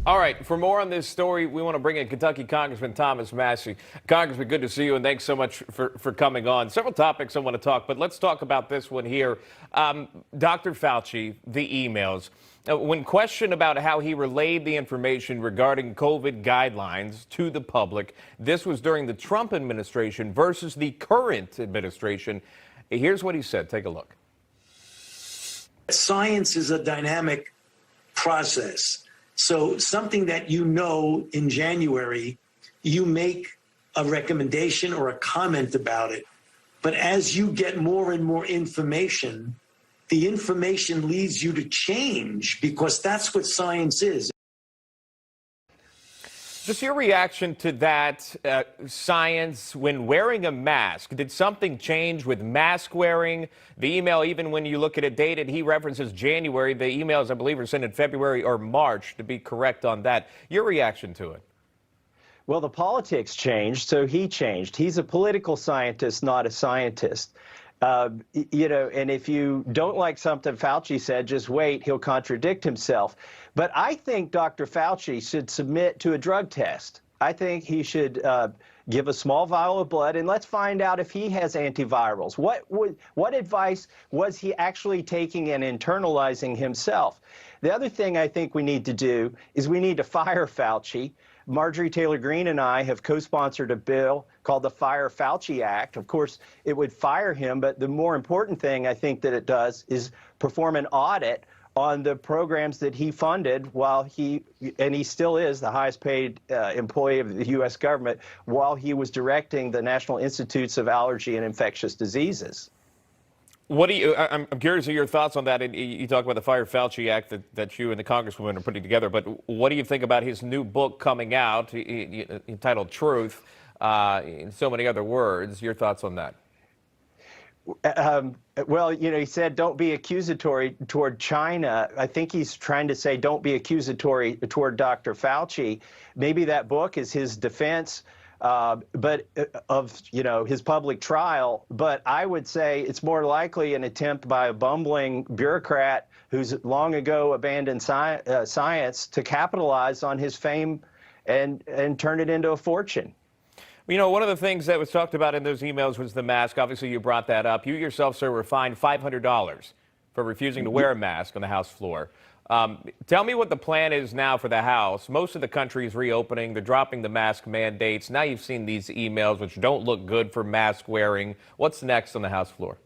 All right, for more on this story, we want to bring in Kentucky Congressman Thomas Massie. Congressman, good to see you, and thanks so much for coming on. Several topics I want to talk, but let's talk about this one here. Dr. Fauci, the emails. When questioned about how he relayed the information regarding COVID guidelines to the public, this was during the Trump administration versus the current administration. Here's what he said. Take a look. Science is a dynamic process. So something that you know in January, you make a recommendation or a comment about it. But as you get more and more information, the information leads you to change, because that's what science is. Just your reaction to that science when wearing a mask. Did something change with mask wearing? The email, even when you look at it dated, he references January. The emails, I believe, were sent in February or March, to be correct on that. Your reaction to it? Well, the politics changed, so he changed. He's a political scientist, not a scientist. And if you don't like something Fauci said, just wait, he'll contradict himself. But I think Dr. Fauci should submit to a drug test. I think he should give a small vial of blood, and let's find out if he has antivirals. What advice was he actually taking and internalizing himself? The other thing I think we need to do is we need to fire Fauci. Marjorie Taylor Greene and I have co-sponsored a bill called the Fire Fauci Act. Of course, it would fire him, but the more important thing I think that it does is perform an audit on the programs that he funded while he still is the highest paid employee of the U.S. government, while he was directing the National Institutes of Allergy and Infectious Diseases. I'm curious of your thoughts on that. And you talk about the Fire Fauci Act that you and the Congresswoman are putting together, but what do you think about his new book coming out entitled Truth, in so many other words? Your thoughts on that? Well, he said don't be accusatory toward China. I think he's trying to say don't be accusatory toward Dr. Fauci. Maybe that book is his defense but of his public trial. But I would say it's more likely an attempt by a bumbling bureaucrat who's long ago abandoned science to capitalize on his fame and turn it into a fortune. One of the things that was talked about in those emails was the mask. Obviously, you brought that up. You yourself, sir, were fined $500 for refusing to wear a mask on the House floor. Tell me what the plan is now for the House. Most of the country is reopening. They're dropping the mask mandates. Now you've seen these emails, which don't look good for mask wearing. What's next on the House floor?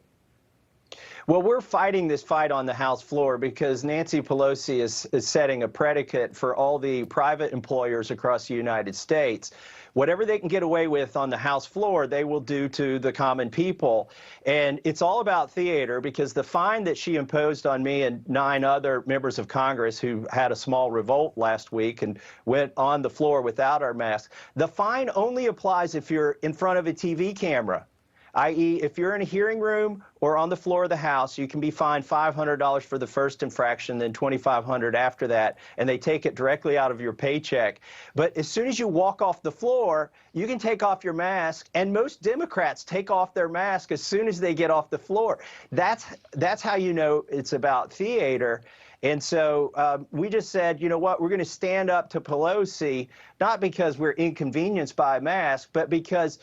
Well, we're fighting this fight on the House floor because Nancy Pelosi is setting a predicate for all the private employers across the United States. Whatever they can get away with on the House floor, they will do to the common people. And it's all about theater, because the fine that she imposed on me and 9 other members of Congress who had a small revolt last week and went on the floor without our masks, the fine only applies if you're in front of a TV camera. I.e., if you're in a hearing room or on the floor of the House, you can be fined $500 for the first infraction, then $2,500 after that, and they take it directly out of your paycheck. But as soon as you walk off the floor, you can take off your mask, and most Democrats take off their mask as soon as they get off the floor. That's how you know it's about theater. And so we just said, you know what, we're going to stand up to Pelosi, not because we're inconvenienced by a mask, but because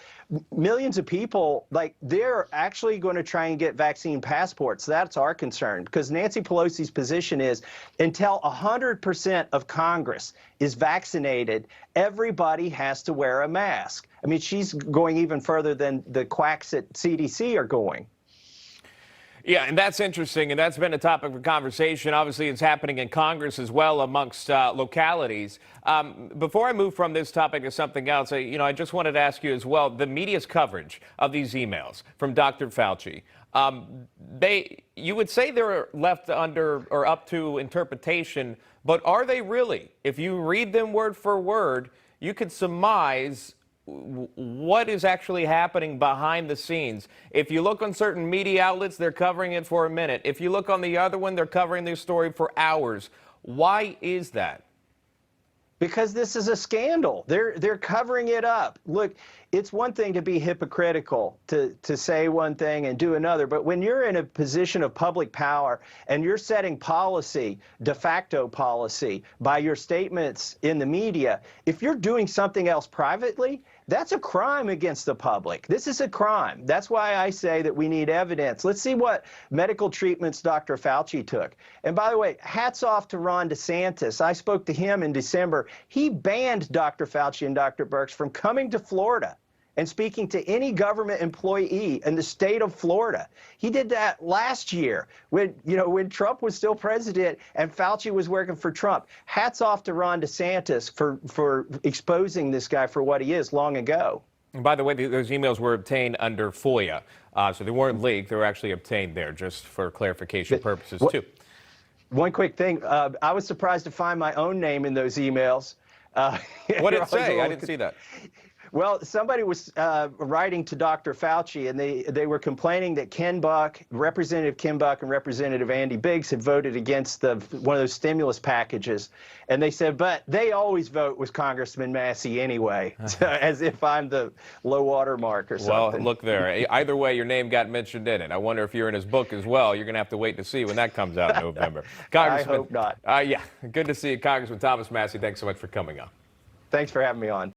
millions of people, they're actually going to try and get vaccine passports. That's our concern, because Nancy Pelosi's position is until 100% of Congress is vaccinated, everybody has to wear a mask. I mean, she's going even further than the quacks at CDC are going. Yeah, and that's interesting, and that's been a topic of conversation. Obviously, it's happening in Congress as well amongst localities. Before I move from this topic to something else, I just wanted to ask you as well, the media's coverage of these emails from Dr. Fauci, you would say they're left under or up to interpretation, but are they really? If you read them word for word, you could surmise what is actually happening behind the scenes. If you look on certain media outlets, they're covering it for a minute. If you look on the other one, they're covering their story for hours. Why is that? Because this is a scandal. They're covering it up. Look, it's one thing to be hypocritical, to say one thing and do another, but when you're in a position of public power and you're setting policy, de facto policy, by your statements in the media, if you're doing something else privately, that's a crime against the public. This is a crime. That's why I say that we need evidence. Let's see what medical treatments Dr. Fauci took. And by the way, hats off to Ron DeSantis. I spoke to him in December. He banned Dr. Fauci and Dr. Birx from coming to Florida and speaking to any government employee in the state of Florida. He did that last year when Trump was still president and Fauci was working for Trump. Hats off to Ron DeSantis for exposing this guy for what he is long ago. And by the way, those emails were obtained under FOIA, so they weren't leaked. They were actually obtained there, just for clarification purposes, too. One quick thing. I was surprised to find my own name in those emails. What did it say? I didn't see that. Well, somebody was writing to Dr. Fauci, and they were complaining that Ken Buck, Representative Ken Buck and Representative Andy Biggs had voted against one of those stimulus packages. And they said, but they always vote with Congressman Massie anyway, as if I'm the low water mark or something. Well, look there. Either way, your name got mentioned in it. I wonder if you're in his book as well. You're going to have to wait to see when that comes out in November. I hope not. Yeah, good to see you, Congressman Thomas Massie. Thanks so much for coming on. Thanks for having me on.